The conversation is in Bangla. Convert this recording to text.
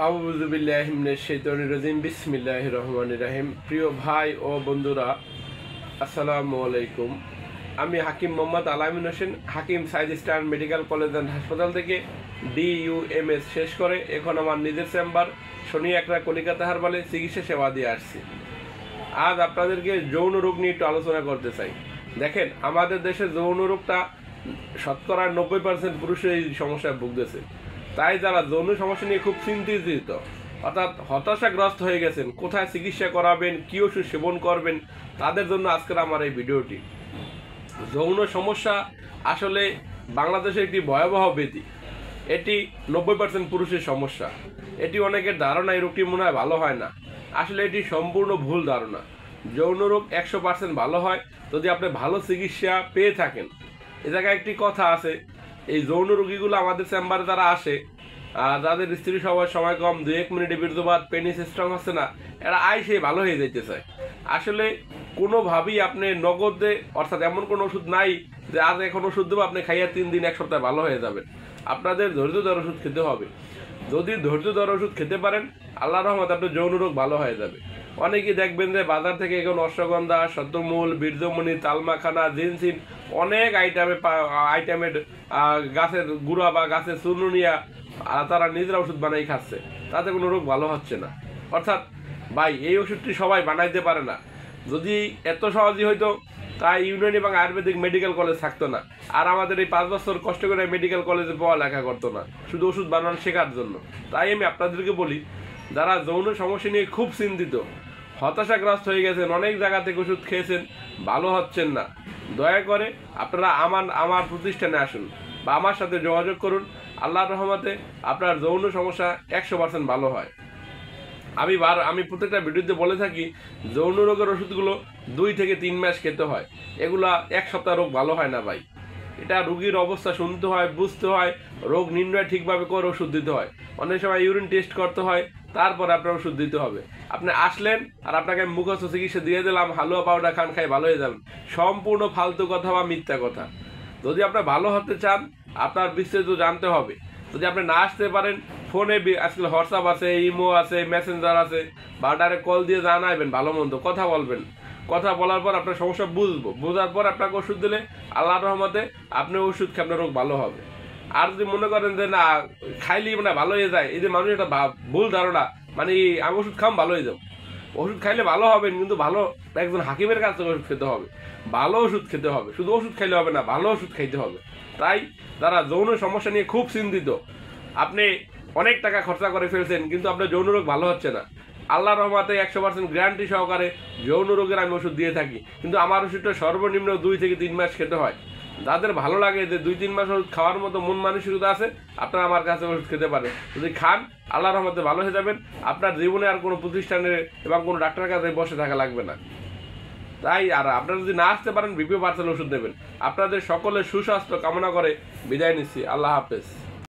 আউযু বিল্লাহি মিনাশ শাইতানির রাজিম। বিসমিল্লাহির রহমানির রহিম। প্রিয় ভাই ও বন্ধুরা, আসসালামু আলাইকুম। আমি Hakim Mohammad Alamin Hossain, Hakim Saeed Eastern Medical College and হাসপাতাল থেকে DUMS শেষ করে এখন আমার নিজের চেম্বার শনি একরা কলিকাতা হারবালে চিকিৎসা সেবা দিয়ে আসছি। আজ আপনাদেরকে যৌন রোগ নিয়ে একটু আলোচনা করতে চাই। দেখেন, আমাদের দেশে যৌন রোগটা শতকরা 90% পুরুষের এই সমস্যায় ভুগতেছে। তাই যারা যৌন সমস্যা নিয়ে খুব চিন্তিত, অর্থাৎ হতাশাগ্রস্ত হয়ে গেছেন, কোথায় চিকিৎসা করাবেন, কী ওষুধ সেবন করবেন, তাদের জন্য আজকের আমার এই ভিডিওটি। যৌন সমস্যা আসলে বাংলাদেশের একটি ভয়াবহ ব্যাধি। এটি 90% পুরুষের সমস্যা। এটি অনেকের ধারণা এই রোগটি মনে হয় ভালো হয় না। আসলে এটি সম্পূর্ণ ভুল ধারণা। যৌন রোগ 100% ভালো হয় যদি আপনি ভালো চিকিৎসা পেয়ে থাকেন। এ জায়গায় একটি কথা আছে, এই যৌন রোগীগুলো আমাদের চেম্বারে যারা আসে, যাদের স্ত্রী সবার সময় কম, 2-1 মিনিটে বীর্যপাত, পেনিস স্ট্রং হচ্ছে না, এরা আইসে ভালো হয়ে যেতে চায়। আসলে কোনোভাবেই আপনি নগদে, অর্থাৎ এমন কোনো ওষুধ নাই যে আজ এখন ওষুধ দেবো আপনি খাইয়া 3 দিন 1 সপ্তাহে ভালো হয়ে যাবেন। আপনাদের ধৈর্য ধরে ওষুধ খেতে হবে। যদি ধৈর্য ধরে ওষুধ খেতে পারেন, আল্লাহর রহমতে আপনার যৌন রোগ ভালো হয়ে যাবে। অনেকেই দেখবেন যে বাজার থেকে এখন অশ্বগন্ধা, শতমূল, বীর্যমণি, তালমাখানা, জিনসিন অনেক আইটেমের গাছের গুঁড়া বা গাছের চূর্ণ নিয়ে তারা নিজেরা ওষুধ বানাই খাচ্ছে। তাতে কোনো রোগ ভালো হচ্ছে না। অর্থাৎ ভাই, এই ওষুধটি সবাই বানাইতে পারে না। যদি এত সহজই হইতো তাই ইউনানি এবং আয়ুর্বেদিক মেডিকেল কলেজ থাকতো না, আর আমাদের এই 5 বছর কষ্ট করে মেডিকেল কলেজে পড়ালেখা করতো না শুধু ওষুধ বানানো শেখার জন্য। তাই আমি আপনাদেরকে বলি, যারা যৌন সমস্যা নিয়ে খুব চিন্তিত, হতাশাগ্রস্ত হয়ে গেছেন, অনেক জায়গা থেকে ওষুধ খেয়েছেন, ভালো হচ্ছেন না, দয়া করে আপনারা আমার প্রতিষ্ঠানে আসুন বা আমার সাথে যোগাযোগ করুন। আল্লাহর রহমতে আপনার যৌন সমস্যা 100% ভালো হয়। আমি প্রত্যেকটা ভিডিওতে বলে থাকি, যৌন রোগের ওষুধগুলো 2 থেকে 3 মাস খেতে হয়। এগুলা 1 সপ্তাহ রোগ ভালো হয় না ভাই। এটা রোগীর অবস্থা শুনতে হয়, বুঝতে হয়, রোগ নির্ণয় ঠিকভাবে করে ওষুধ দিতে হয়। অনেক সময় ইউরিন টেস্ট করতে হয়, তারপরে আপনার ওষুধ দিতে হবে। আপনি আসলেন আর আপনাকে মুখস্থ চিকিৎসা দিয়ে দিলাম, হালুয়া পাউডার খান, খাই ভালো হয়ে যাবেন, সম্পূর্ণ ফালতু কথা বা মিথ্যা কথা। যদি আপনি ভালো হতে চান, আপনার বিস্তারিত জানতে হবে। যদি আপনি না আসতে পারেন, ফোনে আজকাল হোয়াটসঅ্যাপ আছে, ইমো আছে, মেসেঞ্জার আছে, বা ডাইরেক্ট কল দিয়ে জানাইবেন, ভালো মন্দ কথা বলবেন। কথা বলার পর আপনার সমস্যা বোঝার পর আপনাকে ওষুধ দিলে আল্লাহর রহমতে আপনি ওষুধ খেয়ে আপনার রোগ ভালো হবে। আর যদি মনে করেন যে না, খাইলেই মানে ভালো হয়ে যায়, এই যে মানুষের একটা ভুল ধারণা, মানে আমি ওষুধ খাম ভালো হয়ে যাবো। ওষুধ খাইলে ভালো হবে, কিন্তু ভালো একজন হাকিমের কাছ থেকে ওষুধ খেতে হবে, ভালো ওষুধ খেতে হবে। শুধু ওষুধ খাইলে হবে না, ভালো ওষুধ খাইতে হবে। তাই যারা যৌন সমস্যা নিয়ে খুব চিন্তিত, আপনি অনেক টাকা খরচা করে ফেলছেন কিন্তু আপনার যৌন রোগ ভালো হচ্ছে না, আল্লাহর রহমতে 100% গ্যারান্টি সহকারে যৌন রোগের আমি ওষুধ দিয়ে থাকি। কিন্তু আমার ওষুধটা সর্বনিম্ন 2 থেকে 3 মাস খেতে হয়। যাদের ভালো লাগে যে 2-3 মাস ওষুধ খাওয়ার মতো মন মানসিকতা আছে, আপনারা আমার কাছে ওষুধ খেতে পারেন। যদি খান, আল্লাহর রহমতে ভালো হয়ে যাবেন। আপনার জীবনে আর কোনো প্রতিষ্ঠানে এবং কোনো ডাক্তারের কাছে বসে থাকা লাগবে না। তাই আর আপনারা যদি না আসতে পারেন, বিপিও পার্সেল ওষুধ দেবেন। আপনাদের সকলের সুস্বাস্থ্য কামনা করে বিদায় নিচ্ছি। আল্লাহ হাফেজ।